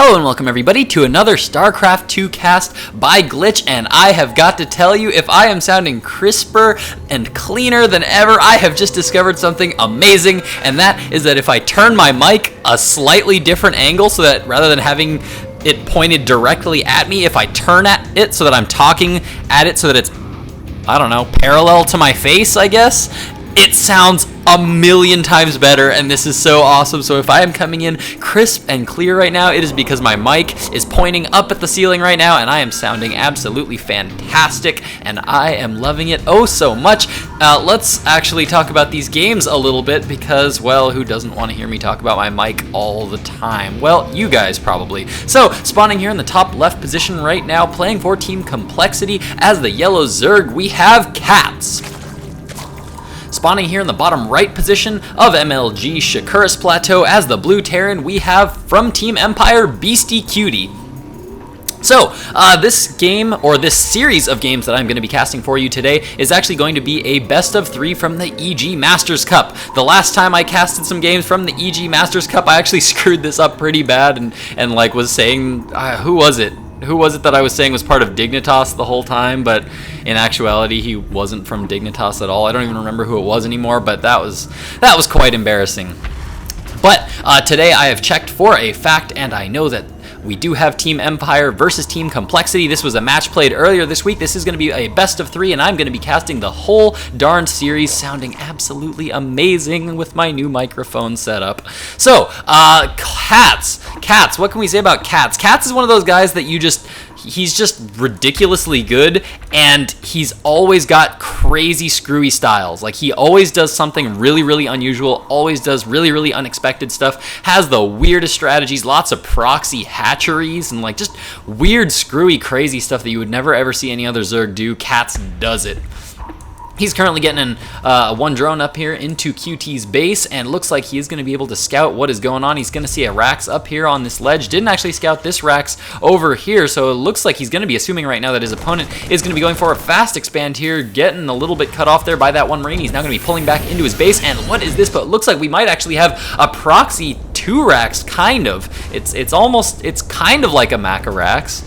Hello and welcome everybody to another StarCraft 2 cast by Glitch, and I have got to tell you, if I am sounding crisper and cleaner than ever, I have just discovered something amazing, and that is that if I turn my mic a slightly different angle so that rather than having it pointed directly at me, if I turn at it so that I'm talking at it so that it's, I don't know, parallel to my face, I guess, it sounds a million times better, and this is so awesome. So if I am coming in crisp and clear right now, it is because my mic is pointing up at the ceiling right now, and I am sounding absolutely fantastic, and I am loving it oh so much. Let's actually talk about these games a little bit because, well, who doesn't want to hear me talk about my mic all the time? Well, you guys probably. So, spawning here in the top left position right now, playing for Team Complexity as the yellow Zerg, we have coLCatZ. Spawning here in the bottom right position of MLG Shakuras Plateau as the blue Terran, we have from Team Empire Beastyqt. So, this game, or this series of games that I'm going to be casting for you today, is actually going to be a best of 3 from the EG Masters Cup. The last time I casted some games from the EG Masters Cup, I actually screwed this up pretty bad and like was saying, who was it? Who was it that I was saying was part of Dignitas the whole time, but in actuality he wasn't from Dignitas at all. I don't even remember who it was anymore, but that was quite embarrassing. But today I have checked for a fact, and I know that we do have Team Empire versus Team Complexity. This was a match played earlier this week. This is going to be a best of 3, and I'm going to be casting the whole darn series, sounding absolutely amazing with my new microphone setup. So, coLCatZ. What can we say about coLCatZ? coLCatZ is one of those guys that he's just ridiculously good, and he's always got crazy screwy styles. Like, he always does something really, really unusual, always does really, really unexpected stuff, has the weirdest strategies, lots of proxy hatcheries, and like just weird, screwy, crazy stuff that you would never ever see any other Zerg do. coLCatZ does it. He's currently getting one drone up here into QT's base, and looks like he is going to be able to scout what is going on. He's going to see a Rax up here on this ledge. Didn't actually scout this Rax over here, so it looks like he's going to be assuming right now that his opponent is going to be going for a fast expand here, getting a little bit cut off there by that one Marine. He's now going to be pulling back into his base, and what is this? But it looks like we might actually have a proxy 2 Rax, kind of. It's kind of like a Maka Rax.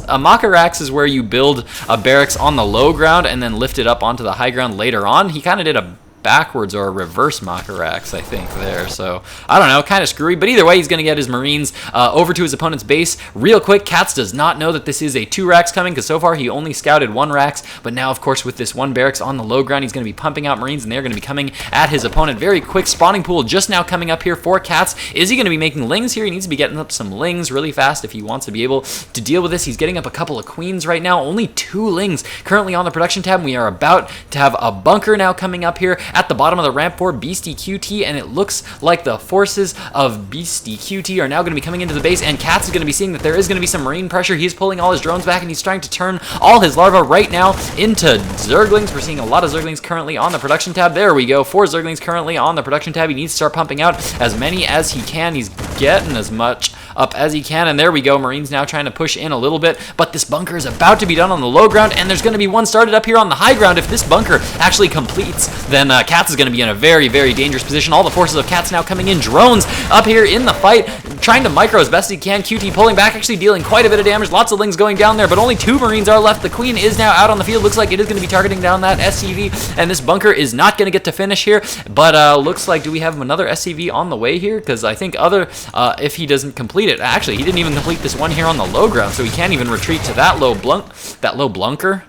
A Maka Rax is where you build a barracks on the low ground and then lift it up onto the high ground later on. He kind of did a backwards or a reverse Maka Rax, I think, there. So, I don't know, kind of screwy. But either way, he's going to get his Marines over to his opponent's base real quick. coLCatZ does not know that this is a 2 Rax coming, because so far he only scouted 1 Rax. But now, of course, with this 1 barracks on the low ground, he's going to be pumping out Marines, and they're going to be coming at his opponent. Very quick spawning pool just now coming up here for coLCatZ. Is he going to be making lings here? He needs to be getting up some lings really fast if he wants to be able to deal with this. He's getting up a couple of queens right now. Only 2 lings currently on the production tab. We are about to have a bunker now coming up here at the bottom of the ramp for Beastyqt, and it looks like the forces of Beastyqt are now going to be coming into the base, and coLCatZ is going to be seeing that there is going to be some Marine pressure. He's pulling all his drones back, and he's trying to turn all his larvae right now into Zerglings. We're seeing a lot of Zerglings currently on the production tab. There we go, 4 Zerglings currently on the production tab. He needs to start pumping out as many as he can. He's getting as much up as he can, and there we go. Marines now trying to push in a little bit, but this bunker is about to be done on the low ground, and there's going to be one started up here on the high ground. If this bunker actually completes, then coLCatZ is going to be in a very, very dangerous position. All the forces of coLCatZ now coming in. Drones up here in the fight, trying to micro as best he can. QT pulling back, actually dealing quite a bit of damage. Lots of lings going down there, but only 2 Marines are left. The Queen is now out on the field. Looks like it is going to be targeting down that SCV, and this bunker is not going to get to finish here, but looks like, do we have another SCV on the way here? Because I think if he doesn't complete it, actually, he didn't even complete this one here on the low ground, so he can't even retreat to that low bunker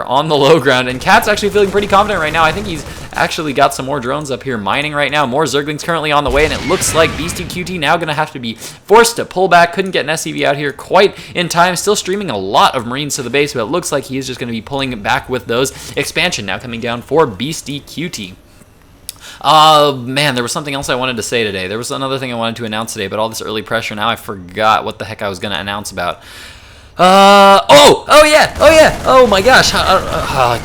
on the low ground, and coLCatZ actually feeling pretty confident right now. I think he's actually got some more drones up here mining right now. More Zerglings currently on the way, and it looks like Beastyqt now going to have to be forced to pull back. Couldn't get an SCV out here quite in time. Still streaming a lot of Marines to the base, but it looks like he is just going to be pulling back with those. Expansion now coming down for Beastyqt. Man, there was something else I wanted to say today. There was another thing I wanted to announce today, but all this early pressure, now I forgot what the heck I was going to announce about. Oh yeah, oh my gosh.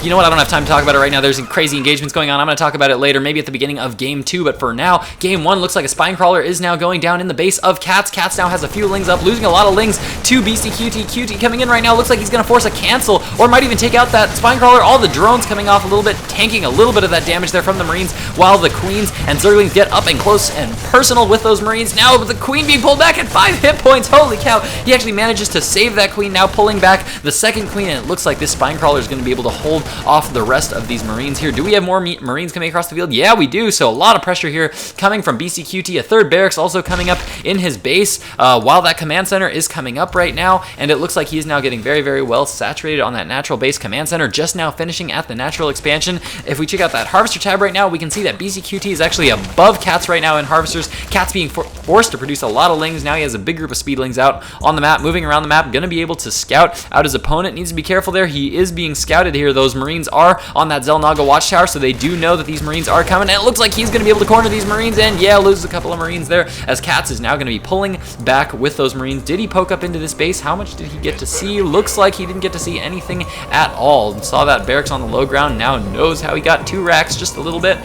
You know what, I don't have time to talk about it right now. There's crazy engagements going on. I'm going to talk about it later, maybe at the beginning of Game 2, but for now, Game 1 looks like a Spine Crawler is now going down in the base of coLCatZ. coLCatZ now has a few lings up, losing a lot of lings to Beastyqt. QT coming in right now, looks like he's going to force a cancel, or might even take out that Spine Crawler. All the drones coming off a little bit, tanking a little bit of that damage there from the Marines, while the Queens and Zerglings get up and close and personal with those Marines. Now the Queen being pulled back at 5 hit points. Holy cow, he actually manages to save that Queen, now pulling back the second Queen, and it looks like this Spine Crawler is going to be able to hold off the rest of these Marines here. Do we have more Marines coming across the field? Yeah, we do. So a lot of pressure here coming from Beastyqt. A third barracks also coming up in his base while that command center is coming up right now, and it looks like he's now getting very, very well saturated on that natural base. Command center just now finishing at the natural expansion. If we check out that harvester tab right now, we can see that Beastyqt is actually above coLCatZ right now in harvesters. coLCatZ being forced to produce a lot of lings. Now he has a big group of speedlings out on the map, moving around the map, going to be able to scout out his opponent. Needs to be careful there. He is being scouted here. Those Marines are on that Xel'Naga watchtower, so they do know that these Marines are coming, and it looks like he's going to be able to corner these Marines, and yeah, loses a couple of Marines there, as coLCatZ is now going to be pulling back with those Marines. Did he poke up into this base? How much did he get to see? Looks like he didn't get to see anything at all. Saw that barracks on the low ground, now knows how he got 2 racks just a little bit.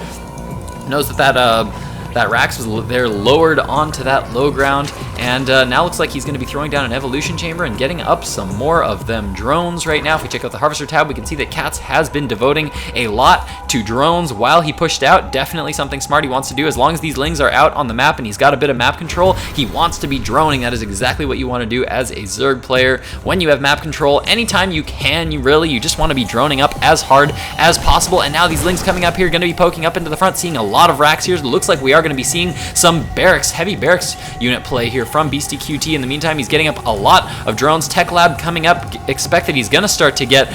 Knows that Rax was there lowered onto that low ground, and now looks like he's going to be throwing down an evolution chamber and getting up some more of them drones right now. If we check out the harvester tab, we can see that coLCatZ has been devoting a lot to drones while he pushed out. Definitely something smart he wants to do. As long as these lings are out on the map and he's got a bit of map control, he wants to be droning. That is exactly what you want to do as a Zerg player when you have map control. Anytime you can, you just want to be droning up as hard as possible. And now these lings coming up here are going to be poking up into the front, seeing a lot of racks here. It looks like we are going to be seeing some barracks, heavy barracks unit play here from Beastyqt. In the meantime, he's getting up a lot of drones. Tech Lab coming up. Expect that he's going to start to get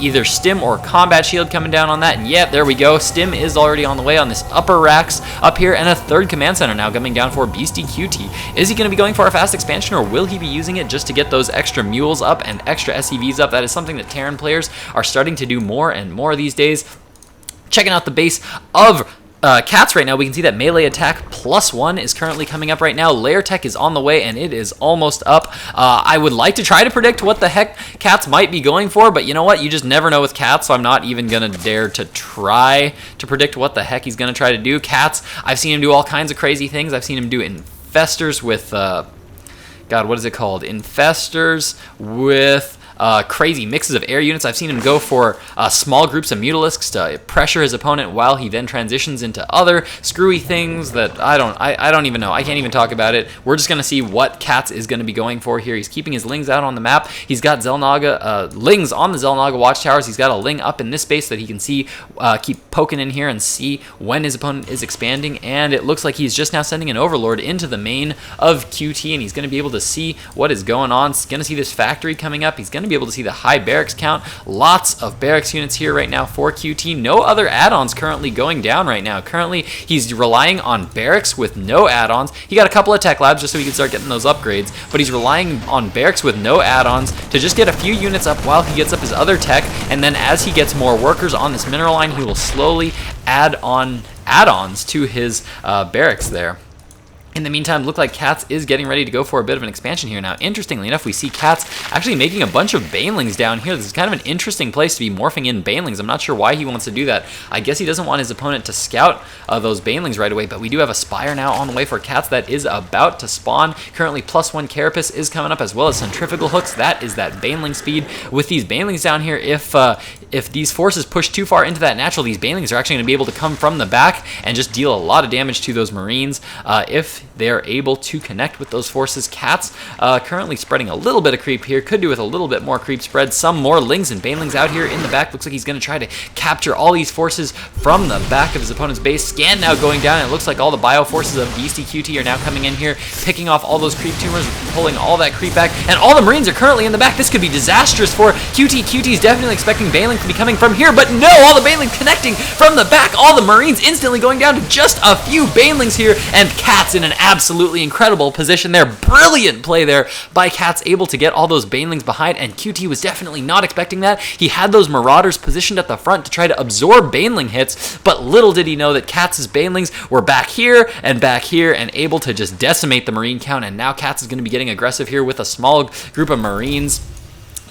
either stim or combat shield coming down on that. And yeah, there we go. Stim is already on the way on this upper racks up here, and a third command center now coming down for Beastyqt. Is he going to be going for a fast expansion, or will he be using it just to get those extra mules up and extra SCVs up? That is something that Terran players are starting to do more and more these days. Checking out the base of coLCatZ right now, we can see that melee attack +1 is currently coming up right now. Layer tech is on the way, and it is almost up. I would like to try to predict what the heck coLCatZ might be going for, but you know what? You just never know with coLCatZ, so I'm not even going to dare to try to predict what the heck he's going to try to do. coLCatZ, I've seen him do all kinds of crazy things. I've seen him do infestors with, God, what is it called? Infestors with crazy mixes of air units. I've seen him go for small groups of Mutalisks to pressure his opponent while he then transitions into other screwy things that I don't even know. I can't even talk about it. We're just going to see what coLCatZ is going to be going for here. He's keeping his lings out on the map. He's got Xel'Naga lings on the Xel'Naga watchtowers. He's got a ling up in this space that he can see, keep poking in here and see when his opponent is expanding, and it looks like he's just now sending an Overlord into the main of QT, and he's going to be able to see what is going on. He's going to see this factory coming up. He's going to be able to see the high barracks count. Lots of barracks units here right now for QT. No other add-ons currently going down right now. Currently, he's relying on barracks with no add-ons. He got a couple of tech labs just so he can start getting those upgrades, but he's relying on barracks with no add-ons to just get a few units up while he gets up his other tech, and then as he gets more workers on this mineral line, he will slowly add on add-ons to his barracks there. In the meantime, look like coLCatZ is getting ready to go for a bit of an expansion here. Now, interestingly enough, we see coLCatZ actually making a bunch of banelings down here. This is kind of an interesting place to be morphing in banelings. I'm not sure why he wants to do that. I guess he doesn't want his opponent to scout those banelings right away, but we do have a Spire now on the way for coLCatZ that is about to spawn. Currently, +1 Carapace is coming up, as well as centrifugal hooks. That is that baneling speed. With these banelings down here, if these forces push too far into that natural, these banelings are actually going to be able to come from the back and just deal a lot of damage to those Marines if they're able to connect with those forces. coLCatZ currently spreading a little bit of creep here. Could do with a little bit more creep spread. Some more lings and banelings out here in the back. Looks like he's going to try to capture all these forces from the back of his opponent's base. Scan now going down, and it looks like all the bio forces of Beastyqt are now coming in here, picking off all those creep tumors, pulling all that creep back, and all the Marines are currently in the back. This could be disastrous for QT. QT is definitely expecting baneling to be coming from here, but no, all the baneling connecting from the back. All the Marines instantly going down to just a few banelings here, and coLCatZ in an absolutely incredible position there. Brilliant play there by coLCatZ, able to get all those banelings behind, and QT was definitely not expecting that. He had those Marauders positioned at the front to try to absorb baneling hits, but little did he know that coLCatz's banelings were back here and able to just decimate the Marine count, and now coLCatZ is going to be getting aggressive here with a small group of Marines.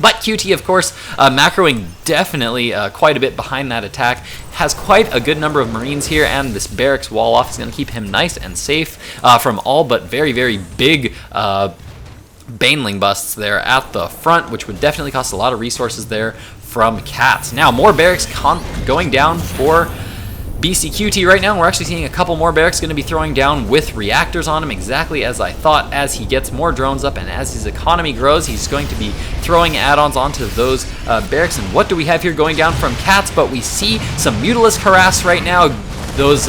But QT, of course, macroing definitely quite a bit behind that attack. Has quite a good number of Marines here, and this barracks wall off is going to keep him nice and safe from all but very, very big Baneling busts there at the front, which would definitely cost a lot of resources there from CATZ. Now, more barracks going down for Beastyqt right now. We're actually seeing a couple more barracks going to be throwing down with reactors on him, exactly as I thought. As he gets more drones up and as his economy grows, he's going to be throwing add-ons onto those barracks. And what do we have here going down from CATZ? But we see some Mutalisk harass right now. Those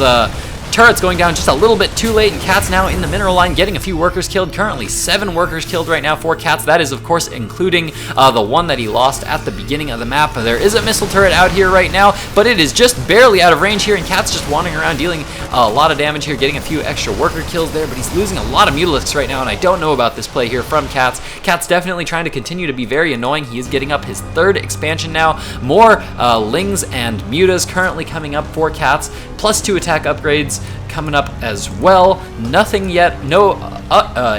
turrets going down just a little bit too late, and CATZ now in the mineral line getting a few workers killed. Currently 7 workers killed right now for CATZ. That is, of course, including the one that he lost at the beginning of the map. There is a missile turret out here right now, but it is just barely out of range here, and CATZ just wandering around dealing a lot of damage here, getting a few extra worker kills there, but he's losing a lot of Mutalisks right now, and I don't know about this play here from CATZ. CATZ definitely trying to continue to be very annoying. He is getting up his 3rd expansion now. More Lings and Mutas currently coming up for CATZ, plus 2 attack upgrades coming up as well. Nothing yet, no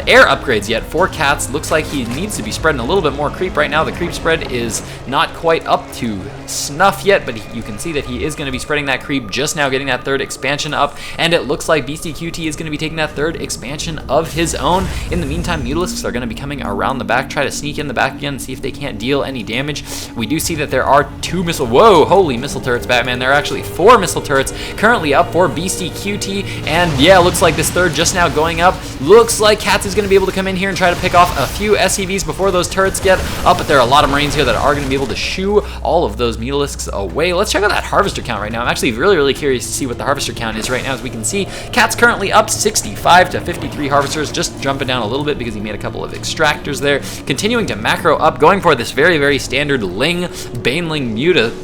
air upgrades yet for CATZ. Looks like he needs to be spreading a little bit more creep right now. The creep spread is not quite up to snuff yet, but you can see that he is going to be spreading that creep, just now getting that 3rd expansion up, and it looks like Beastyqt is going to be taking that 3rd expansion of his own. In the meantime, Mutalisks are going to be coming around the back, try to sneak in the back again and see if they can't deal any damage. We do see that there are 2 missile, whoa, holy missile turrets, Batman. There are actually 4 missile turrets currently up for Beastyqt, and yeah, looks like this 3rd just now going up. Looks like CATZ is going to be able to come in here and try to pick off a few SCVs before those turrets get up, but there are a lot of Marines here that are going to be able to shoo all of those Mutalisks away. Let's check out that harvester count right now. I'm actually really curious to see what the harvester count is right now. As we can see, CATZ currently up 65 to 53 harvesters, just jumping down a little bit because he made a couple of extractors there. Continuing to macro up, going for this very standard Ling Baneling Muta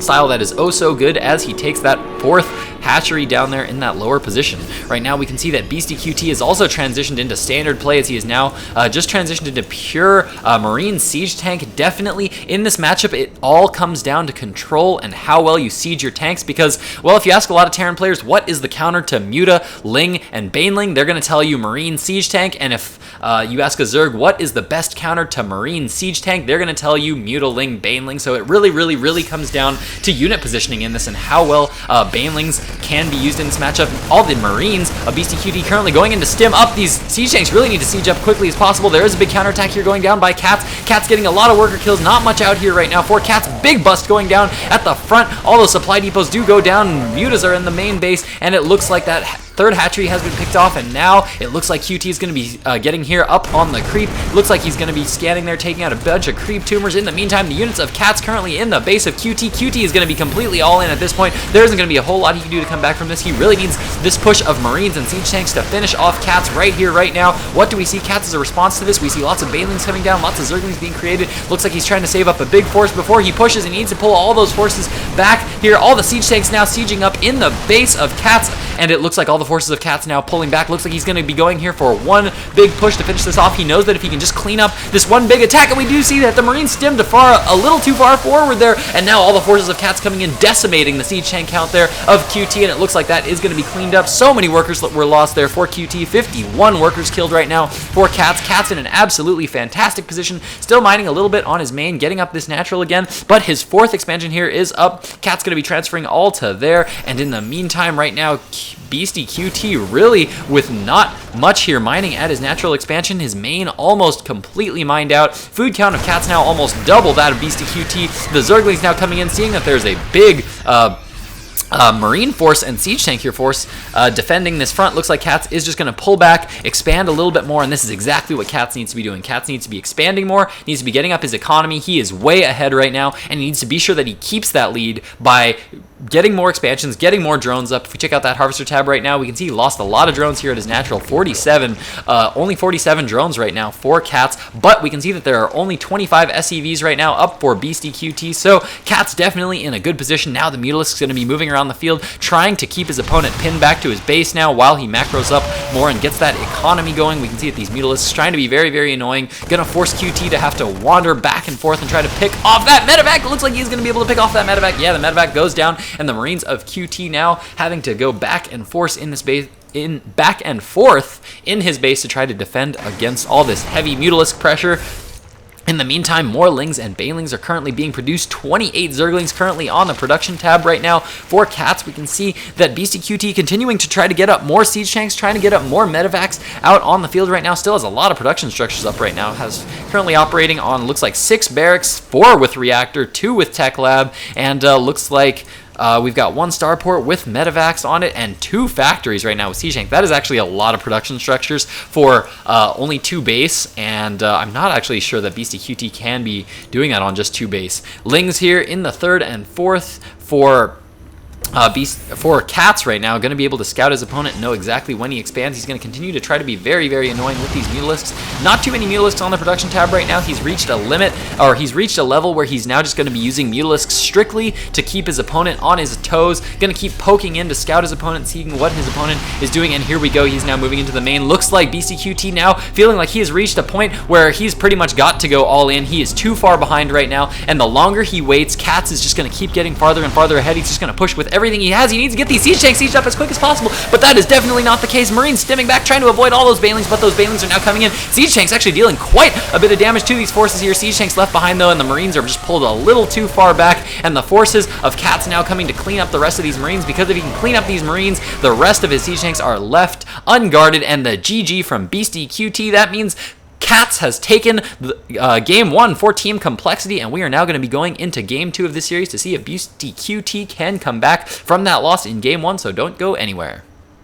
style that is oh so good as he takes that 4th hatchery down there in that lower position. Right now we can see that Beastyqt is also transitioned into standard play, as he is now just transitioned into pure Marine siege tank. Definitely in this matchup, it all comes down to control and how well you siege your tanks, because, well, if you ask a lot of Terran players what is the counter to Muta, Ling, and Baneling, they're going to tell you Marine siege tank, and if you ask a Zerg what is the best counter to Marine siege tank, they're going to tell you Muta, Ling, Baneling. So it really comes down to unit positioning in this and how well Banelings can be used in this matchup. All the Marines of Beastyqt currently going in to stim up these siege tanks. Really need to siege up quickly as possible. There is a big counterattack here going down by CATZ. CATZ getting a lot of worker kills. Not much out here right now for CATZ. Big bust going down at the front. All those supply depots do go down. Mutas are in the main base, and it looks like that 3rd hatchery has been picked off, and now it looks like QT is going to be getting here up on the creep. Looks like he's going to be scanning there, taking out a bunch of creep tumors. In the meantime, the units of CATZ currently in the base of QT. QT is going to be completely all in at this point. There isn't going to be a whole lot he can do to come back from this. He really needs this push of Marines and siege tanks to finish off CATZ right here, right now. What do we see? CATZ as a response to this. We see lots of Banelings coming down, lots of Zerglings being created. Looks like he's trying to save up a big force before he pushes, and he needs to pull all those forces back here. All the siege tanks now sieging up in the base of CATZ, and it looks like all the forces of CATZ now pulling back. Looks like he's going to be going here for one big push to finish this off. He knows that if he can just clean up this one big attack, and we do see that the Marines stemmed a little too far forward there, and now all the forces of CATZ coming in, decimating the siege tank count there of QT, and it looks like that is going to be cleaned up. So many workers were lost there for QT. 51 workers killed right now for CATZ. CATZ in an absolutely fantastic position, still mining a little bit on his main, getting up this natural again, but his 4th expansion here is up. CATZ going to be transferring all to there, and in the meantime right now, Beastyqt really with not much here, mining at his natural expansion. His main almost completely mined out. Food count of CATZ now almost double that of Beastyqt. The Zerglings now coming in, seeing that there's a big Marine force and siege tank here force defending this front. Looks like CATZ is just going to pull back, expand a little bit more, and this is exactly what CATZ needs to be doing. CATZ needs to be expanding more, needs to be getting up his economy. He is way ahead right now, and he needs to be sure that he keeps that lead by getting more expansions, getting more drones up. If we check out that harvester tab right now, we can see he lost a lot of drones here at his natural 47. Only 47 drones right now for CATZ, but we can see that there are only 25 SCVs right now up for Beastyqt, so CATZ definitely in a good position. Now the Mutalisk is going to be moving around the field, trying to keep his opponent pinned back to his base now while he macros up more and gets that economy going. We can see that these Mutalisks trying to be very annoying, going to force QT to have to wander back and forth and try to pick off that medevac. It looks like he's going to be able to pick off that medevac. Yeah, the medevac goes down, and the Marines of QT now having to go back and forth in this base, back and forth in his base to try to defend against all this heavy Mutalisk pressure. In the meantime, more Lings and Banelings are currently being produced. 28 Zerglings currently on the production tab right now. For Cats, we can see that Beastyqt continuing to try to get up more Siege Tanks, trying to get up more Medivacs out on the field right now. Still has a lot of production structures up right now. Has currently operating on, looks like 6 barracks, 4 with Reactor, 2 with Tech Lab, and looks like we've got 1 starport with Medivacs on it and 2 factories right now with Siege Tank. That is actually a lot of production structures for only 2 base, and I'm not actually sure that Beastyqt can be doing that on just 2 base. Lings here in the 3rd and 4th for Cats right now, going to be able to scout his opponent and know exactly when he expands. He's going to continue to try to be very, very annoying with these Mutalisks. Not too many Mutalisks on the production tab right now. He's reached a limit, or he's reached a level where he's now just going to be using Mutalisks strictly to keep his opponent on his toes. Going to keep poking in to scout his opponent, seeing what his opponent is doing, and here we go. He's now moving into the main. Looks like Beastyqt now feeling like he has reached a point where he's pretty much got to go all in. He is too far behind right now, and the longer he waits, Cats is just going to keep getting farther and farther ahead. He's just going to push with everything he has. He needs to get these Siege Tanks sieged up as quick as possible, but that is definitely not the case. Marines stemming back, trying to avoid all those Banelings, but those Banelings are now coming in. Siege Tanks actually dealing quite a bit of damage to these forces here. Siege Tanks left behind though, and the Marines are just pulled a little too far back, and the forces of Cats now coming to clean up the rest of these Marines, because if he can clean up these Marines, the rest of his Siege Tanks are left unguarded, and the GG from Beastyqt. That means Cats has taken game 1 for Team Complexity, and we are now going to be going into game 2 of this series to see if Beastyqt can come back from that loss in game 1, so don't go anywhere.